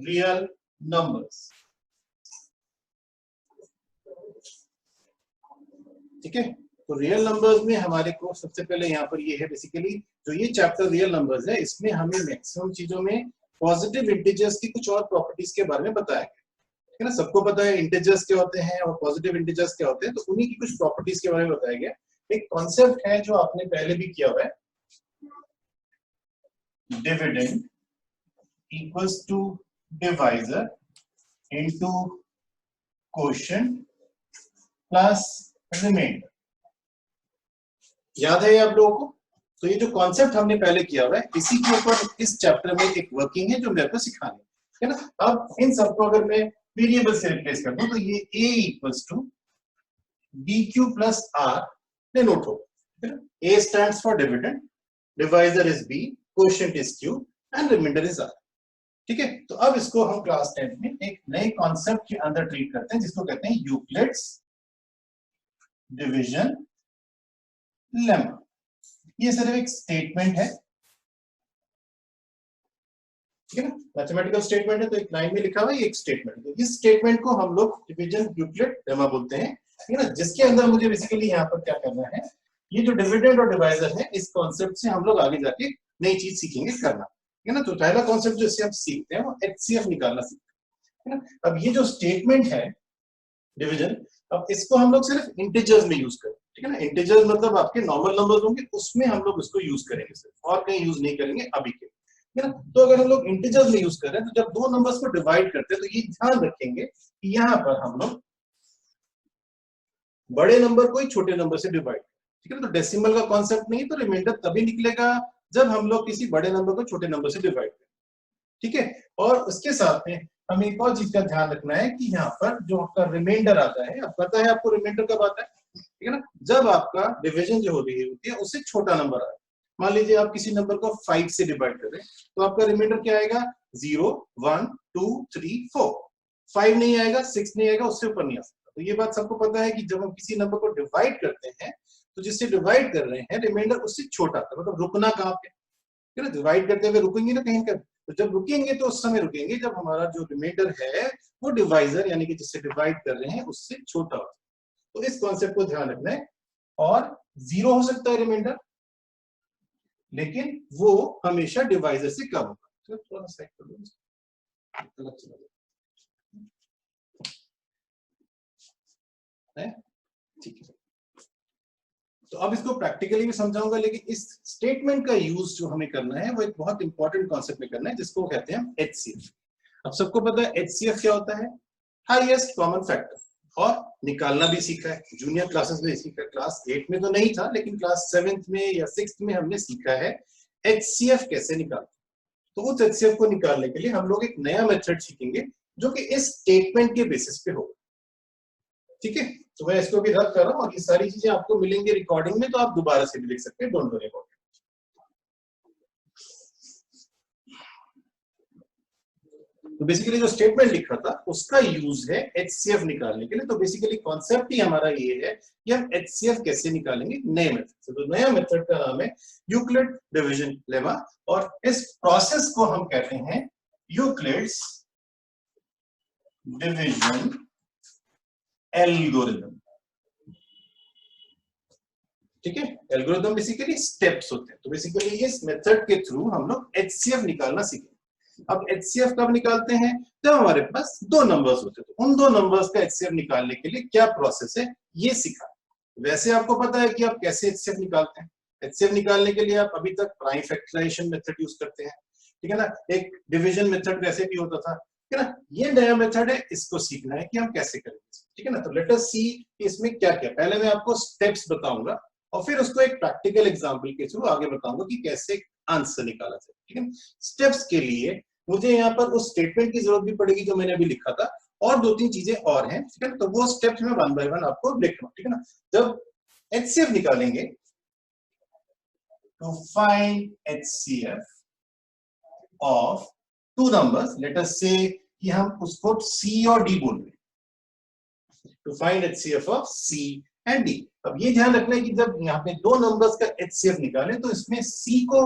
Real numbers. ठीक है, तो रियल नंबर्स में हमारे को सबसे पहले यहाँ पर ये है बेसिकली जो ये चैप्टर रियल नंबर्स है, इसमें हमें मैक्सिमम चीजों में पॉजिटिव इंटीजर्स की कुछ और प्रॉपर्टीज के बारे में बताया गया है ना। सबको पता है इंटीजर्स क्या होते हैं और पॉजिटिव इंटीजर्स क्या होते हैं, तो उन्हीं की कुछ प्रॉपर्टीज के बारे में बताया गया। एक कॉन्सेप्ट है जो आपने पहले भी किया हुआ है, dividend equals to divisor into quotient plus remainder. याद है आप लोगों को? तो ये जो कॉन्सेप्ट हमने पहले किया हुआ है, इसी के ऊपर इस चैप्टर में एक वर्किंग है जो मेरे को सिखानी है ना। अब इन सबको अगर मैं वेरिएबल से रिप्लेस कर दूं तो ये a equals to dq plus r denote होगा। a stands for dividend, divisor is b, quotient is q and remainder is r। ठीक है, तो अब इसको हम क्लास 10 में एक नए कॉन्सेप्ट के अंदर ट्रीट करते हैं जिसको कहते हैं यूक्लिड्स डिवीजन लेमा। ये सिर्फ एक स्टेटमेंट है, ठीक है ना, मैथमेटिकल स्टेटमेंट है, तो एक लाइन में लिखा हुआ है, एक स्टेटमेंट है। इस स्टेटमेंट को हम लोग डिवीजन यूक्लिड लेमा बोलते हैं, ठीक है ना, जिसके अंदर मुझे बेसिकली यहाँ पर क्या करना है, ये जो डिविडेंड और डिवाइजर है, इस कॉन्सेप्ट से हम लोग आगे जाके नई चीज सीखेंगे करना, ठीक है ना। तो पहला कॉन्सेप्ट जो इससे हम सीखते हैं वो एचसीएफ निकालना सीखते हैं, है ना। अब ये जो स्टेटमेंट है डिवीजन, अब इसको हम लोग सिर्फ इंटीजर्स में यूज करें, ठीक है ना। इंटीजर्स मतलब आपके नॉर्मल नंबर्स होंगे, उसमें हम लोग इसको यूज करेंगे सिर्फ, और कहीं यूज नहीं करेंगे अभी के, ठीक है ना। तो अगर हम लोग इंटीजर्स में यूज कर रहे हैं तो जब दो नंबर्स को डिवाइड करते हैं तो ये ध्यान रखेंगे कि यहाँ पर हम लोग बड़े नंबर को ही छोटे नंबर से डिवाइड, ठीक है ना। तो डेसिमल का कॉन्सेप्ट नहीं, तो रिमाइंडर तभी निकलेगा जब हम लोग किसी बड़े नंबर को छोटे नंबर से डिवाइड करें, ठीक है। और उसके साथ में हमें एक और चीज का ध्यान रखना है कि यहाँ पर जो आपका रिमाइंडर आता है, अब पता है आपको रिमाइंडर कब आता है, ठीक है ना, जब आपका डिवीजन जो हो रही होती है उससे छोटा नंबर आए। मान लीजिए आप किसी नंबर को 5 से डिवाइड कर रहे हैं, तो आपका रिमाइंडर क्या आएगा, 0 1 2 3 4। 5 नहीं आएगा, 6 नहीं आएगा, उससे ऊपर नहीं आ सकता। तो ये बात सबको पता है कि जब हम किसी नंबर को डिवाइड करते हैं तो जिससे डिवाइड कर रहे हैं रिमाइंडर उससे छोटा था, मतलब रुकना कहाँ पे, ठीक है ना। डिवाइड करते हुए रुकेंगे ना कहीं पर, तो जब रुकेंगे तो उस समय रुकेंगे जब हमारा जो रिमाइंडर है वो डिवाइजर यानी कि जिससे डिवाइड कर रहे हैं उससे छोटा हो। तो इस कॉन्सेप्ट को ध्यान रखना है। और 0 हो सकता है रिमाइंडर, लेकिन वो हमेशा डिवाइजर से कम होगा। तो थोड़ा सा कर लो, ठीक है। तो अब इसको प्रैक्टिकली भी समझाऊंगा, लेकिन इस स्टेटमेंट का यूज जो हमें करना है वो एक बहुत इंपॉर्टेंट कॉन्सेप्ट में करना है जिसको कहते हैं एचसीएफ। अब सबको पता है एचसीएफ क्या होता है, हाईएस्ट कॉमन फैक्टर, और निकालना भी सीखा है जूनियर क्लासेस में सीखा है। क्लास 8 में तो नहीं था, लेकिन क्लास 7th में या 6th में हमने सीखा है एचसीएफ कैसे निकालते। तो उस एचसीएफ को निकालने के लिए हम लोग एक नया मेथड सीखेंगे जो कि इस स्टेटमेंट के बेसिस पे होगा, ठीक है। तो मैं इसको भी रख कर रहा हूँ और ये सारी चीजें आपको मिलेंगी रिकॉर्डिंग में, तो आप दोबारा से भी देख सकते हैं, डोंट वरी अबाउट इट। तो बेसिकली जो स्टेटमेंट लिखा था उसका यूज है एचसीएफ निकालने के लिए। तो बेसिकली कॉन्सेप्ट ही हमारा ये है कि हम एचसीएफ कैसे निकालेंगे नए मेथड से। तो नया मेथड का नाम है यूक्लिड डिवीजन लेमा, और इस प्रोसेस को हम कहते हैं यूक्लिड्स डिवीजन एल्गोरिथम, ठीक है। एल्गोरिथम बेसिकली स्टेप्स होते हैं। तो बेसिकली इस मेथड के थ्रू हम लोग एचसीएफ निकालना सीखेंगे। अब एचसीएफ कब निकालते हैं, जब हमारे पास दो नंबर्स होते हैं। तो उन दो नंबर्स का एचसीएफ निकालने के लिए क्या प्रोसेस है ये सीखा। वैसे आपको पता है कि आप कैसे एचसीएफ निकालते हैं। एचसीएफ निकालने के लिए आप अभी तक प्राइम फैक्टराइजेशन मेथड यूज करते हैं, ठीक है ना। एक डिवीजन मेथड वैसे भी होता था, ठीक है ना। ये नया मेथड है, इसको सीखना है कि हम कैसे करेंगे, ठीक है ना। तो लेट अस सी इसमें क्या क्या, पहले मैं आपको स्टेप्स बताऊंगा और फिर उसको एक प्रैक्टिकल एग्जांपल के थ्रू आगे बताऊंगा कि कैसे आंसर निकाला जाए, ठीक है। स्टेप्स के लिए मुझे यहाँ पर उस स्टेटमेंट की जरूरत भी पड़ेगी जो मैंने अभी लिखा था, और दो तीन चीजें और हैं, ठीक है। तो वो स्टेप्स में 1 बाय 1 आपको लिख रहा हूं, ठीक है ना। जब एचसीएफ निकालेंगे, to find HCF of two numbers, let us say कि हम उसको C और D बोल रहे हैं, to find HCF of C and D। अब ये ध्यान रखना है कि जब यहाँ पे दो नंबर्स का HCF निकालें तो इसमें C को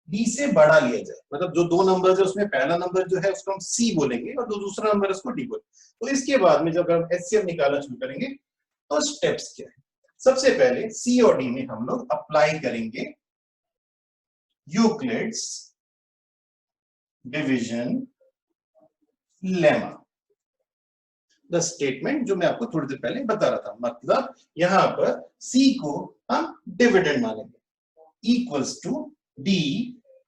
डी से बड़ा लिया जाए, मतलब जो दो नंबर है उसमें पहला नंबर जो है उसको हम सी बोलेंगे और जो दूसरा नंबर है उसको डी बोलेंगे। तो इसके बाद में जब हम एचसीएफ निकालना शुरू करेंगे तो स्टेप्स क्या है, सबसे पहले सी और डी में हम लोग अप्लाई करेंगे Euclid's division lemma, the statement जो मैं आपको थोड़ी देर पहले बता रहा था। मतलब यहां पर सी को हम डिविडेंड मानेंगे इक्वल्स टू डी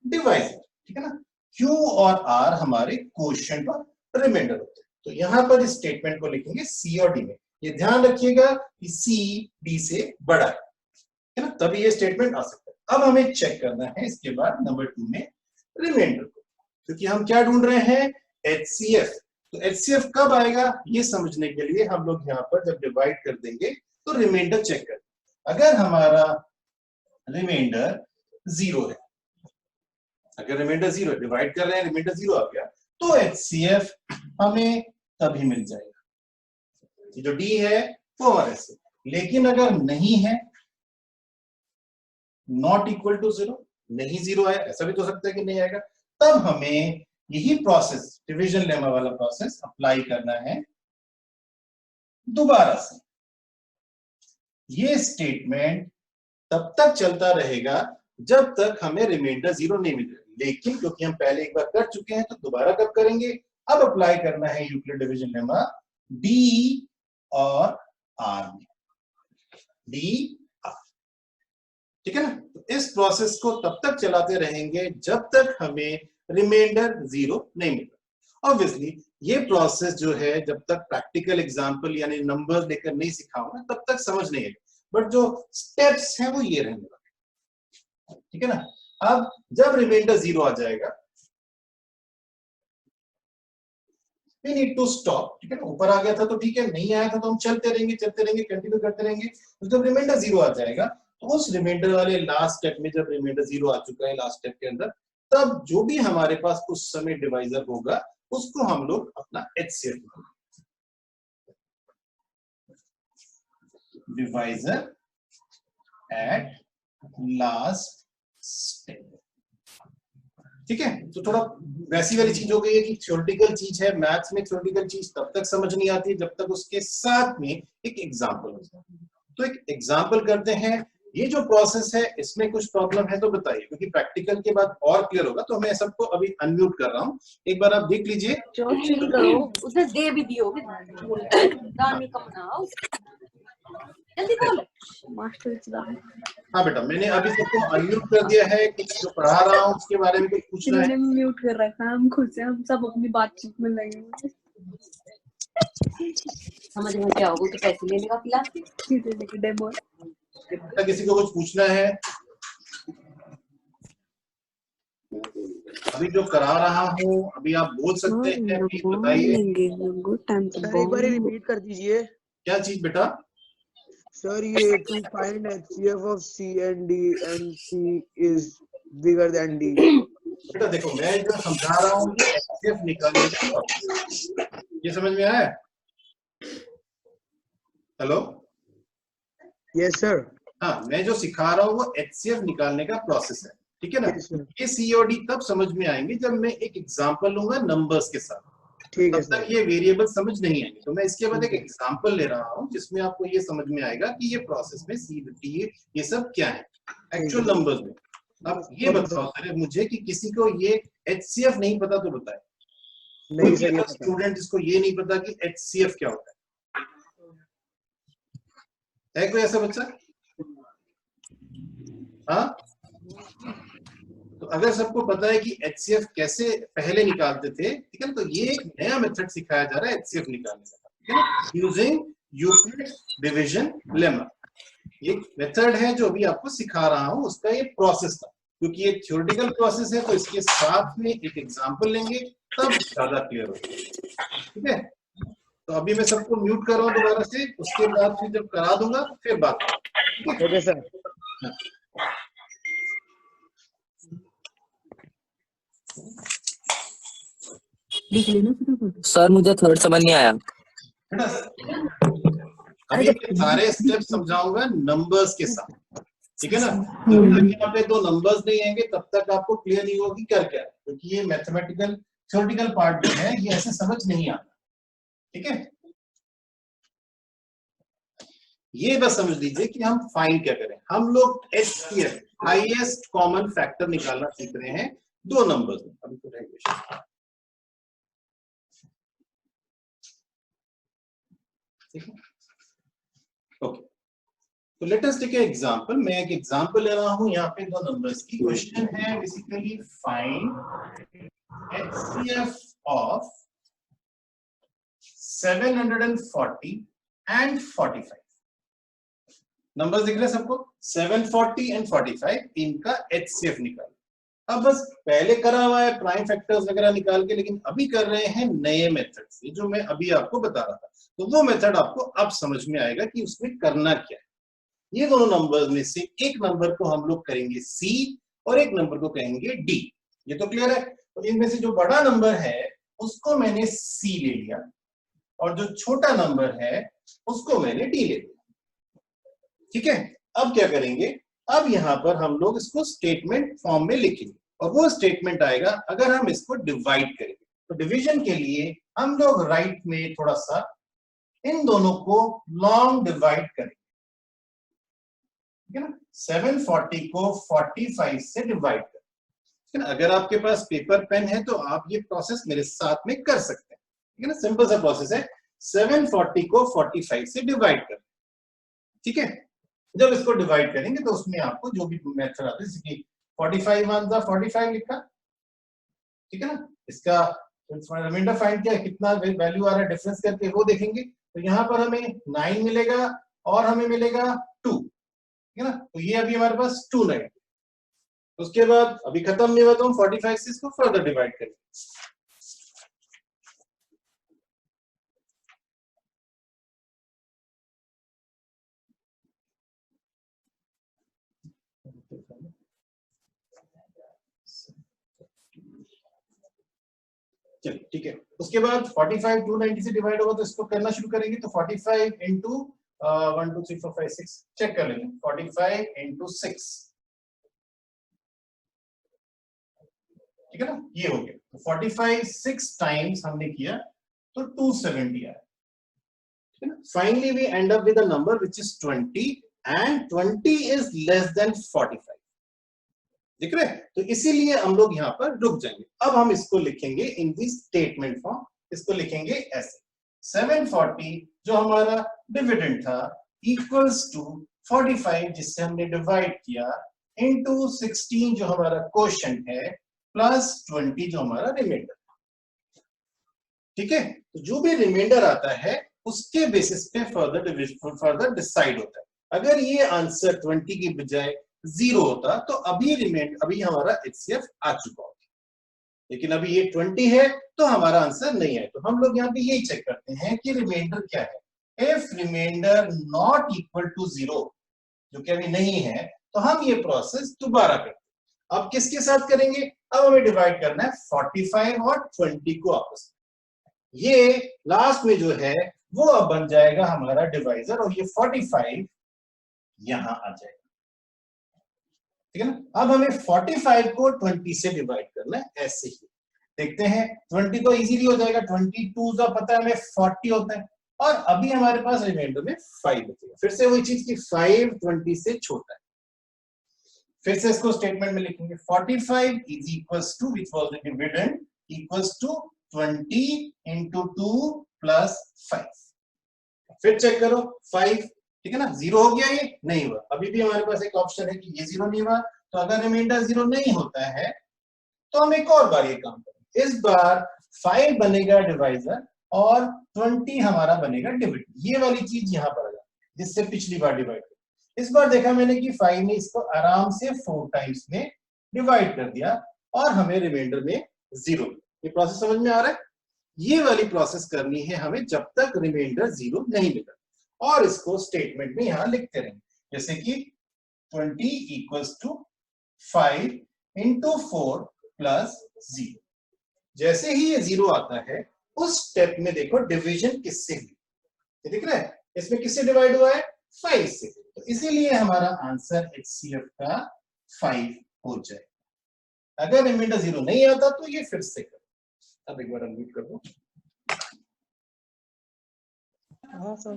डिवाइडेड, ठीक है ना। क्यू और आर हमारे क्वोशिएंट और रिमाइंडर होते हैं। तो यहां पर इस स्टेटमेंट को लिखेंगे सी और डी में। ये ध्यान रखिएगा कि सी डी से बड़ा है ना, तभी ये स्टेटमेंट आ सकता है। अब हमें चेक करना है इसके बाद नंबर 2 में रिमाइंडर को, क्योंकि हम क्या ढूंढ रहे हैं, एचसीएफ। तो एचसीएफ कब आएगा ये समझने के लिए हम लोग यहाँ पर जब डिवाइड कर देंगे तो रिमाइंडर चेक कर, अगर हमारा रिमाइंडर 0 है, अगर रिमाइंडर 0 है, डिवाइड कर रहे हैं रिमाइंडर 0 आ गया, तो एचसीएफ हमें तभी मिल जाएगा। ये जो डी है वो हमारे से, लेकिन अगर नहीं है, नॉट इक्वल टू 0, नहीं 0 है, ऐसा भी तो सकता है कि नहीं आएगा, तब हमें यही प्रोसेस डिवीजन लेमा वाला प्रोसेस अप्लाई करना है दोबारा से। ये स्टेटमेंट तब तक चलता रहेगा जब तक हमें रिमाइंडर 0 नहीं मिलेगा, लेकिन क्योंकि हम पहले एक बार कर चुके हैं तो दोबारा कब करेंगे, अब अप्लाई करना है यूक्लिड डिवीजन लेमा डी और आर में, डी आर, ठीक है ना। तो इस प्रोसेस को तब तक चलाते रहेंगे जब तक हमें रिमाइंडर 0 नहीं मिलता। ऑब्वियसली ये प्रोसेस जो है जब तक प्रैक्टिकल एग्जांपल यानी नंबर्स लेकर नहीं सिखाऊंगा तब तक समझ नहीं आएगा, बट जो स्टेप्स हैं वो ये रहने वाले, ठीक है ना। अब जब रिमाइंडर 0 आ जाएगा we need to stop, ठीक है ना। ऊपर आ गया था तो ठीक है, नहीं आया था तो हम चलते रहेंगे कंटिन्यू करते रहेंगे। तो जब रिमाइंडर 0 आ जाएगा तो उस रिमाइंडर वाले लास्ट स्टेप में, जब रिमाइंडर 0 आ चुका है लास्ट स्टेप के अंदर, तब जो भी हमारे पास उस समय डिवाइजर होगा उसको हम लोग अपना HCF divisor at last step, ठीक है। तो थोड़ा वैसी वाली चीज हो गई है कि थ्योरेटिकल चीज है, मैथ्स में थ्योरेटिकल चीज तब तक समझ नहीं आती जब तक उसके साथ में एक एग्जांपल हो जाए। तो एक एग्जांपल करते हैं, ये जो प्रोसेस है इसमें कुछ प्रॉब्लम है तो बताइए, क्योंकि प्रैक्टिकल के बाद और क्लियर होगा। तो मैं सबको अभी अनम्यूट कर रहा हूँ, एक बार आप देख लीजिए। चिल करो, उसे दे भी दियो गाने का बनाओ, जल्दी बोल मास्टर चला। हाँ बेटा, मैंने अभी सबको अनम्यूट कर दिया है, कुछ जो पढ़ा रहा हूँ उसके बारे में कुछ पूछना है। म्यूट कर रखा है, हम खुद से हम सब अपनी बातचीत में लगे। समझ में क्या होगा कि पैसे लेने का क्लास के डेमो, किसी को कुछ पूछना है? अभी जो करा रहा हूँ अभी आप बोल सकते हैं, अभी बताइए। एक बार रिपीट कर दीजिए। क्या चीज बेटा? सर ये to find HCF of C and D and C is bigger than D. बेटा देखो, मैं जो समझा रहा हूँ एचसीएफ निकालने का, ये समझ में आया? हेलो? Yes sir. हाँ, मैं जो सिखा रहा हूँ वो एचसीएफ निकालने का प्रोसेस है, ठीक है ना। ये सी और डी तब समझ में आएंगे जब मैं एक एग्जांपल लूंगा नंबर्स के साथ, ठीक है तब तक ये वेरिएबल समझ नहीं आएंगे। तो मैं इसके बाद एक एग्जांपल ले रहा हूँ जिसमें आपको ये समझ में आएगा कि ये प्रोसेस में सी डी ये सब क्या है एक्चुअल नंबर्स में। अब ये बताओ सर मुझे कि किसी को ये एचसीएफ नहीं पता तो बताए। नहीं सर, स्टूडेंट जिसको ये नहीं पता कि एचसीएफ क्या होता है कोई ऐसा बच्चा? हाँ, तो अगर सबको पता है कि एचसीएफ कैसे पहले निकालते थे, ठीक है ना, तो ये एक नया मेथड सिखाया जा रहा है एचसीएफ निकालने का, ठीक है ना, यूजिंग यूक्लिड डिवीजन लेमा। ये मेथड है जो अभी आपको सिखा रहा हूं, उसका ये प्रोसेस था। क्योंकि ये थ्योरेटिकल प्रोसेस है तो इसके साथ में एक एग्जांपल लेंगे तब ज्यादा क्लियर होगा, ठीक है। तो अभी मैं सबको म्यूट कर रहा हूं दोबारा से, उसके बाद फिर जब करा दूंगा फिर बात करेंगे, ठीक है सर। लिख लेना सर, मुझे थर्ड समझ नहीं आया। अभी सारे स्टेप समझाऊंगा नंबर्स के साथ, ठीक है ना। जब तक यहाँ पे दो नंबर्स नहीं आएंगे तब तक आपको क्लियर नहीं होगी कर क्या, क्योंकि ये मैथमेटिकल थ्योरेटिकल पार्ट जो है ये ऐसे समझ नहीं आता। ठीक है, ये बस समझ लीजिए कि हम फाइंड क्या करें। हम लोग HCF हाईएस्ट कॉमन फैक्टर निकालना सीख रहे हैं दो नंबर्स में। अभी तो रहेंगे, ठीक है, ओके। तो let us take an example. मैं एक एग्जांपल ले रहा हूं यहाँ पे दो नंबर्स की। क्वेश्चन है basically find HCF of 740 and 45। Numbers दिख रहे हैं सबको, 740 एंड 45, इनका HCF निकाल। अब बस पहले करा हुआ है प्राइम फैक्टर्स वगैरह निकाल के, लेकिन अभी कर रहे हैं नए मेथड से जो मैं अभी आपको बता रहा था। तो वो मेथड आपको अब समझ में आएगा कि उसमें करना क्या है। ये दोनों नंबर्स में से एक नंबर को हम लोग करेंगे C और एक नंबर को कहेंगे D। ये तो क्लियर है। तो इनमें से जो बड़ा नंबर है उसको मैंने C ले लिया और जो छोटा नंबर है उसको मैंने D ले लिया। ठीक है, अब क्या करेंगे, अब यहां पर हम लोग इसको स्टेटमेंट फॉर्म में लिखेंगे और वो स्टेटमेंट आएगा अगर हम इसको डिवाइड करेंगे। तो डिवीजन के लिए हम लोग राइट में थोड़ा सा इन दोनों को लॉन्ग डिवाइड करेंगे। ठीक है ना, 740 को 45 से डिवाइड करें। अगर आपके पास पेपर पेन है तो आप ये प्रोसेस मेरे साथ में कर सकते हैं। ठीक है ना, सिंपल सा प्रोसेस है। 740 को 45 से डिवाइड करें। ठीक है, जब इसको डिवाइड करेंगे तो उसमें आपको जो भी मेथड आता है, जैसे कि 45 1 45 लिखा। ठीक है ना, इसका रिमाइंडर फाइंड किया, कितना वैल्यू आ रहा है डिफरेंस करके वो देखेंगे। तो यहाँ पर हमें 9 मिलेगा और हमें मिलेगा 2। ठीक है ना, तो ये अभी हमारे पास 2 9। उसके बाद अभी खत्म नहीं हुआ तो हम 45 से इसको फर्दर डिवाइड करेंगे। चलिए ठीक है, उसके बाद 45 290 से डिवाइड होगा तो इसको करना शुरू करेंगे। तो 45 इंटू 1 2 3 4 5 6 चेक कर लेंगे। 45 इंटू 6, ठीक है ना, ये हो गया। तो 45 6 टाइम्स हमने किया तो 270 आया। ठीक है ना, finally we end up with a number which is 20 and 20 is less than 45। दिख रहे हैं, तो इसीलिए हम लोग यहाँ पर रुक जाएंगे। अब हम इसको लिखेंगे इन दी स्टेटमेंट फॉर्म। इसको लिखेंगे ऐसे, 740 जो हमारा डिविडेंड था इक्वल्स टू 45 जिससे हमने डिवाइड किया इनटू 16 जो हमारा क्वोशिएंट है प्लस 20 जो हमारा रिमाइंडर। ठीक है, तो जो भी रिमाइंडर आता है उसके बेसिस पे फर्दर डिसाइड होता है। अगर ये आंसर 20 की बजाय 0 होता तो अभी हमारा HCF आ चुका होता, लेकिन अभी ये 20 है तो हमारा आंसर नहीं है। तो हम लोग यहाँ पे यही चेक करते हैं कि रिमाइंडर क्या है। If remainder not equal to 0, जो कि अभी नहीं है, तो हम ये प्रोसेस दोबारा करते हैं। अब किसके साथ करेंगे, अब हमें डिवाइड करना है 45 और 20 को आपस में। ये लास्ट में जो है वो अब बन जाएगा हमारा डिवाइजर और ये 45 यहां आ जाएगा। ठीक है ना, अब हमें 45 को 20 से डिवाइड करना है। ऐसे ही देखते हैं, 20 तो इजीली हो जाएगा, 22 का पता है हमें 40 होता है और अभी हमारे पास रिमाइंडर में 5 बचेगा। फिर से वही चीज कि 5 20 से छोटा है। फिर से इसको स्टेटमेंट में लिखेंगे, 45 is equals to which was the dividend equals to 20 into 2 plus 5। फिर चेक करो 5, ठीक है ना, 0 हो गया, ये नहीं हुआ। अभी भी हमारे पास एक ऑप्शन है कि ये 0 नहीं हुआ। तो अगर रिमाइंडर 0 नहीं होता है तो हम एक और बार ये काम करेंगे। इस बार 5 बनेगा डिवाइजर और 20 हमारा बनेगा डिविडेंड। ये वाली चीज यहां पर आ जाती है जिससे पिछली बार डिवाइड कर। इस बार देखा मैंने कि 5 ने इसको आराम से 4 टाइम्स में डिवाइड कर दिया और हमें रिमाइंडर में 0। ये प्रोसेस समझ में आ रहा है। ये वाली प्रोसेस करनी है हमें जब तक रिमाइंडर 0 नहीं मिला, और इसको स्टेटमेंट में यहां लिखते रहेंगे, जैसे कि 20 इक्वल्स टू 5 into 4 प्लस 0। जैसे ही ये 0 आता है उस स्टेप में देखो डिवीजन किससे हुई, ये दिख रहा है, इसमें किससे डिवाइड हुआ है, 5 से। तो इसीलिए हमारा आंसर HCF का 5 हो जाए। अगर रिमाइंडर 0 नहीं आता तो ये फिर से करो। अब एक बार अनम्यूट कर दो। हाँ सर।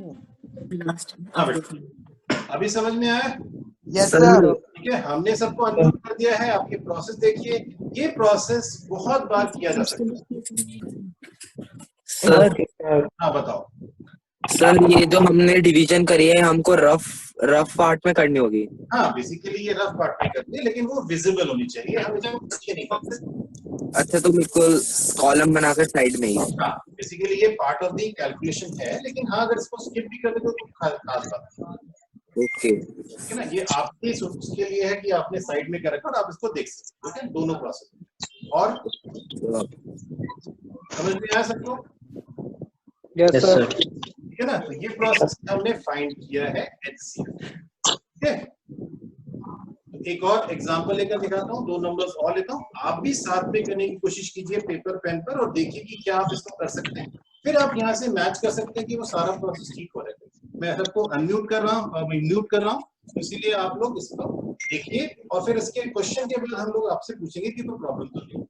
अभी समझ में आया? Yes sir. ठीक है, हमने सबको अनम्यूट कर दिया है। आपके प्रोसेस देखिए, ये प्रोसेस बहुत बार किया जा सकता है। सर हाँ बताओ। सर ये जो हमने डिवीजन करी है हमको रफ पार्ट में करनी होगी। हाँ बेसिकली ये रफ पार्ट में करते हैं, लेकिन वो विजिबल होनी चाहिए, हमेशा अच्छे नहीं करते। अच्छा तो बिल्कुल कॉलम बनाकर साइड में ही। हाँ बेसिकली ये पार्ट ऑफ दी कैलकुलेशन है, लेकिन हाँ अगर इसको स्किप भी कर दे तो खास बात है। ओके ठीक है ना, ये आपके उसके लिए है कि आपने साइड में कर रखा और आप इसको देख सकते हो। ठीक है, दोनों प्रोसेस। और समझ में आया सबको? Yes sir. ठीक है ना, तो ये प्रोसेस हमने फाइंड किया है HCF। ठीक है, एक और एग्जांपल लेकर दिखाता हूँ, 2 नंबर्स और लेता हूँ। आप भी साथ में करने की कोशिश कीजिए पेपर पेन पर और देखिए कि क्या आप इसको कर सकते हैं। फिर आप यहाँ से मैच कर सकते हैं कि वो सारा प्रोसेस ठीक हो रहा है। मैं सबको अनम्यूट कर रहा हूँ, म्यूट कर रहा हूँ, तो इसीलिए आप लोग इसको देखिए और फिर इसके क्वेश्चन के बाद हम लोग आपसे पूछेंगे कि कोई प्रॉब्लम तो नहीं।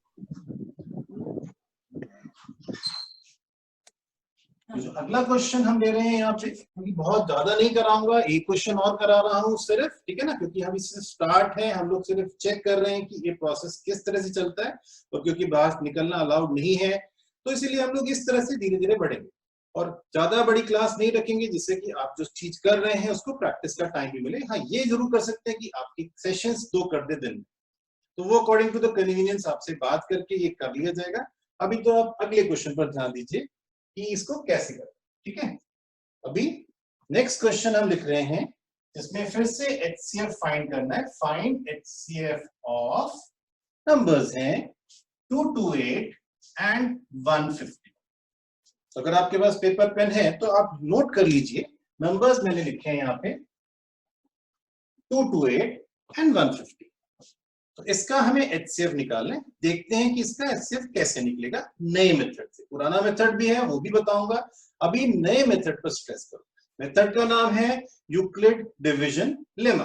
जो अगला क्वेश्चन हम ले रहे हैं यहाँ पे, क्योंकि बहुत ज्यादा नहीं कराऊंगा, एक क्वेश्चन और करा रहा हूँ सिर्फ। ठीक है ना, क्योंकि हम इससे स्टार्ट है, हम लोग सिर्फ चेक कर रहे हैं कि ये प्रोसेस किस तरह से चलता है, और क्योंकि बाहर निकलना अलाउड नहीं है तो इसीलिए हम लोग इस तरह से धीरे धीरे बढ़ेंगे और ज्यादा बड़ी क्लास नहीं रखेंगे, जिससे कि आप जो चीज कर रहे हैं उसको प्रैक्टिस का टाइम भी मिले। हाँ ये जरूर कर सकते हैं कि आपकी सेशंस 2 कर दे दिन में, तो वो अकॉर्डिंग टू द कन्वीनियंस आपसे बात करके ये कर लिया जाएगा। अभी तो आप अगले क्वेश्चन पर ध्यान दीजिए कि इसको कैसे करें। ठीक है, अभी नेक्स्ट क्वेश्चन हम लिख रहे हैं जिसमें फिर से HCF फाइंड करना है। फाइंड HCF ऑफ नंबर्स हैं 228 एंड 150। तो अगर आपके पास पेपर पेन है तो आप नोट कर लीजिए, नंबर्स मैंने लिखे हैं यहाँ पे 228 एंड 150। तो इसका हमें HCF निकालना है। देखते हैं कि इसका HCF कैसे निकलेगा नए मेथड से। पुराना मेथड भी है वो भी बताऊंगा, अभी नए मेथड पर स्ट्रेस करो। मेथड का नाम है यूक्लिड डिवीजन लेमा।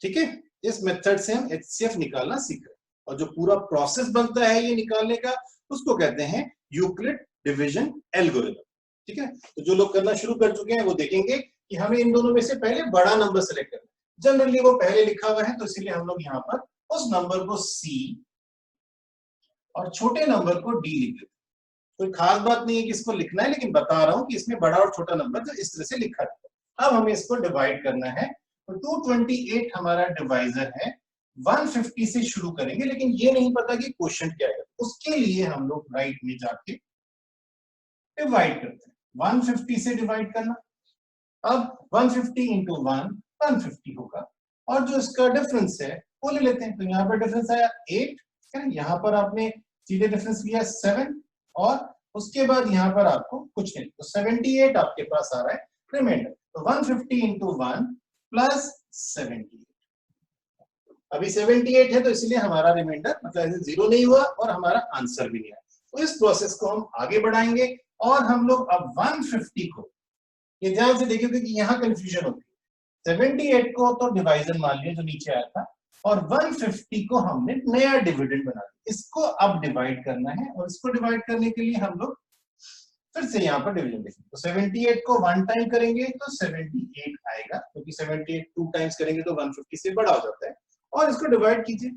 ठीक है, इस मेथड से हम HCF निकालना सीख रहे हैं और जो पूरा प्रोसेस बनता है ये निकालने का उसको कहते हैं यूक्लिड डिवीजन एल्गोरिथम। ठीक है, तो जो लोग करना शुरू कर चुके हैं वो देखेंगे कि हमें इन दोनों में से पहले बड़ा नंबर सेलेक्ट करना है। जनरली वो पहले लिखा हुआ है तो इसीलिए हम लोग यहाँ पर उस नंबर को C और छोटे नंबर को D लिख देते हैं। कोई खास बात नहीं है कि इसको लिखना है, लेकिन बता रहा हूं कि इसमें बड़ा और छोटा नंबर जो इस तरह से लिखा है। अब हमें इसको डिवाइड करना है, तो 228 हमारा डिवाइजर है। 150 से शुरू करेंगे, लेकिन ये नहीं पता कि क्वेश्चन क्या है, उसके लिए हम लोग राइट में जाके डिवाइड करते हैं। 150 से डिवाइड करना, अब 150 इंटू 1 150 होगा, और जो इसका डिफरेंस है वो ले लेते हैं। तो यहाँ पर डिफरेंस आया 8, यहाँ पर आपने सीधे डिफरेंस लिया 7, और उसके बाद यहाँ पर आपको कुछ नहीं, तो 78 आपके पास आ रहा है रिमाइंडर। तो 150 इंटू 1 प्लस 78, अभी 78 है तो इसलिए हमारा रिमाइंडर मतलब 0 नहीं हुआ और हमारा आंसर भी नहीं आया। तो इस प्रोसेस को हम आगे बढ़ाएंगे और हम लोग अब 150 को, ये ध्यान से देखिए क्योंकि यहाँ कंफ्यूजन होती है। 78 को तो डिवाइजर मान लिया जो नीचे आया था, और 150 को हमने नया डिविडेंड बना दिया। इसको अब डिवाइड करना है, और इसको डिवाइड करने के लिए हम लोग फिर से यहाँ पर डिवीजन देखेंगे। तो 78 को 1 टाइम करेंगे तो 78 आएगा, क्योंकि 78 2 टाइम्स करेंगे तो 150 से बड़ा हो जाता है। और इसको डिवाइड कीजिए,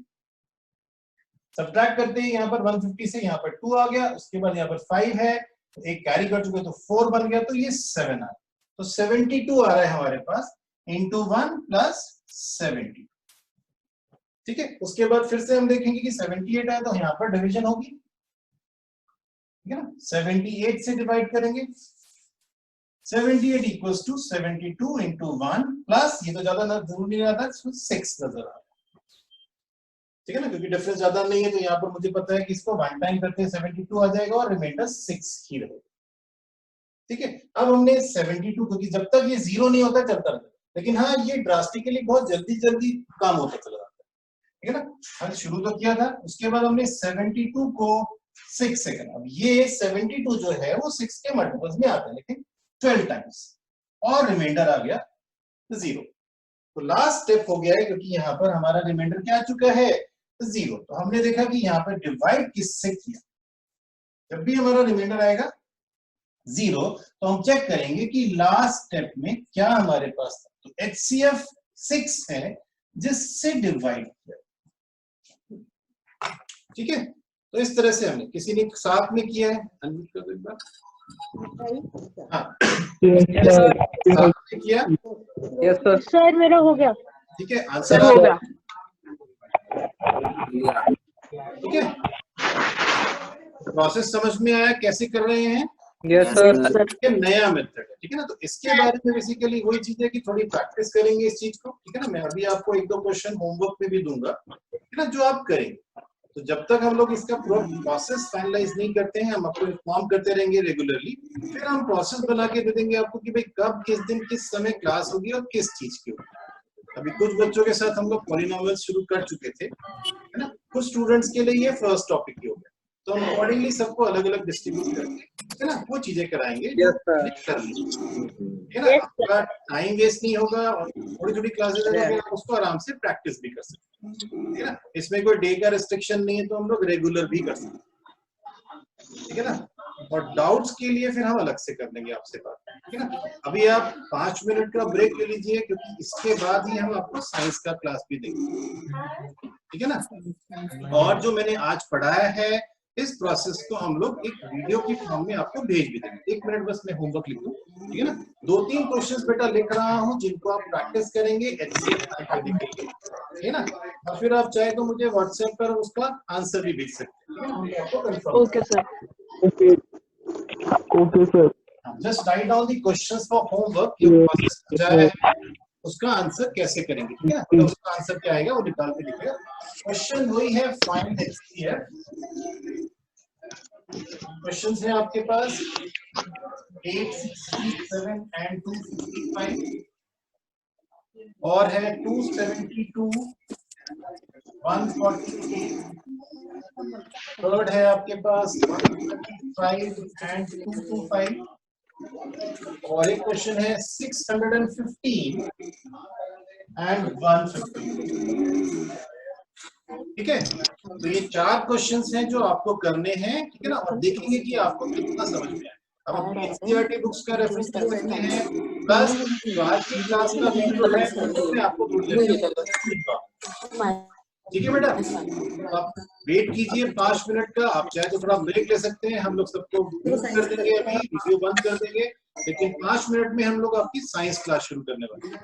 सब्ट्रैक्ट करते हैं, यहाँ पर 150 से यहाँ पर 2 आ गया, उसके बाद यहाँ पर 5 है, तो एक कैरी कर चुके तो 4 बन गया, तो ये 7 आ गया। तो 72 आ रहा है हमारे पास इंटू 1 प्लस 70। ठीक है, उसके बाद फिर से हम देखेंगे कि 78 आया तो यहाँ पर डिवीजन होगी। ठीक है ना, 78 से डिवाइड करेंगे, 78 इक्वल्स टू 72 इंटू 1 प्लस, ये तो ज्यादा जरूरी नहीं आता, 6 नजर आ रहा है। ठीक है ना, क्योंकि डिफरेंस ज्यादा नहीं है तो यहाँ पर मुझे पता है कि इसको 1 टाइम करते हैं 72 आ जाएगा और रिमाइंडर 6 ही रहेगा। ठीक है, अब हमने 72, क्योंकि जब तक ये 0 नहीं होता चलता रहता है, लेकिन हाँ ये ड्रास्टिकली बहुत जल्दी जल्दी काम होता चला जाता है। ठीक है ना, हमने शुरू तो किया था, उसके बाद हमने 72 को 6 से करा। अब ये 72 जो है वो 6 के मल्टीपल्स में आता है, लेकिन 12 टाइम्स, और रिमाइंडर आ गया 0। तो लास्ट स्टेप हो गया है, क्योंकि यहाँ पर हमारा रिमाइंडर क्या आ चुका है 0। तो हमने देखा कि यहाँ पर डिवाइड किससे किया। जब भी हमारा रिमाइंडर आएगा 0 तो हम चेक करेंगे कि लास्ट स्टेप में क्या हमारे पास था। तो HCF 6 है जिससे डिवाइड किया। ठीक है, तो इस तरह से हमने, किसी ने साथ में किया है, अनम्यूट कर दो एक बार। हाँ, साथ में किया। Yes sir. सर मेरा हो गया। ठीक है, आंसर हो गया। ठीक है, प्रोसेस समझ में आया कैसे कर रहे हैं। Yes sir. ये नया मेथड है, ठीक है ना। तो इसके बारे में बेसिकली वही चीज है कि थोड़ी प्रैक्टिस करेंगे इस चीज को, ठीक है ना। मैं अभी आपको 1-2 क्वेश्चन होमवर्क में भी दूंगा, ठीक है ना, जो आप करेंगे। तो जब तक हम लोग इसका पूरा प्रोसेस फाइनलाइज नहीं करते हैं, हम आपको इन्फॉर्म करते रहेंगे रेगुलरली। फिर हम प्रोसेस बना के दे देंगे आपको कि भाई कब, किस दिन, किस समय क्लास होगी और किस चीज की होगी। अभी कुछ बच्चों के साथ हम लोग पॉलिनोमियल्स शुरू कर चुके थे, है ना। कुछ स्टूडेंट्स के लिए ये फर्स्ट टॉपिक ही हो गया, तो हम अकॉर्डिंगली सबको अलग अलग डिस्ट्रीब्यूट करके, है ना, वो चीजें कराएंगे जो कर लीजिए, ठीक है ना। आपका टाइम वेस्ट नहीं होगा और थोड़ी थोड़ी क्लासेस अगर आप उसको आराम से प्रैक्टिस भी कर सकते हैं, ठीक है ना। इसमें कोई डे का रिस्ट्रिक्शन नहीं है, तो हम लोग रेगुलर भी कर सकते हैं, ठीक है ना। और डाउट्स के लिए फिर हम अलग से कर लेंगे आपसे बात, ठीक है ना। अभी आप 5 मिनट का ब्रेक ले लीजिए, क्योंकि इसके बाद ही हम आपको साइंस का क्लास भी देंगे, ठीक है ना। और जो मैंने आज पढ़ाया है इस प्रोसेस को हम लोग एक वीडियो की फॉर्म में आपको भेज भी देंगे। 1 मिनट बस मैं होमवर्क लिख दूं, ठीक है ना। 2-3 क्वेश्चंस बेटा लिख रहा हूं जिनको आप प्रैक्टिस करेंगे HCF निकालने के लिए, ठीक है ना। और फिर आप चाहे तो मुझे व्हाट्सएप पर उसका आंसर भी भेज सकते हैं। Okay sir. Okay, sir. Just write down the questions for homework. ये प्रोसेस समझा है, उसका आंसर कैसे करेंगे, ठीक है ना। तो उसका आंसर क्या आएगा वो निकाल के लिखेगा। क्वेश्चन वही है, फाइंड HCF। क्वेश्चंस है आपके पास 867 एंड 255, और है 272, 148, थर्ड है आपके पास 135 एंड 225, और एक क्वेश्चन है 615 एंड 150, ठीक है। तो ये 4 क्वेश्चंस हैं जो आपको करने हैं, ठीक है ना। और देखेंगे कि आपको कितना समझ में आया। अब आप NCERT बुक्स का रेफरेंस कर सकते हैं, प्लस आज की क्लास का वीडियो है उसमें आपको थोड़ी देर, ठीक है बेटा। तो आप वेट कीजिए 5 मिनट का, आप चाहे तो थोड़ा ब्रेक ले सकते हैं, हम लोग सबको म्यूट कर देंगे, अभी वीडियो बंद कर देंगे, लेकिन 5 मिनट में हम लोग आपकी साइंस क्लास शुरू करने वाले हैं,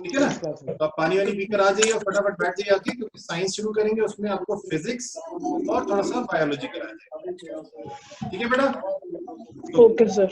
ठीक है ना। तो आप पानी वानी पीकर आ जाइए और फटाफट बैठ जाइए आके, क्योंकि साइंस शुरू करेंगे, उसमें आपको फिजिक्स और थोड़ा सा बायोलॉजी कराया जाएगा, ठीक है बेटा। Okay sir.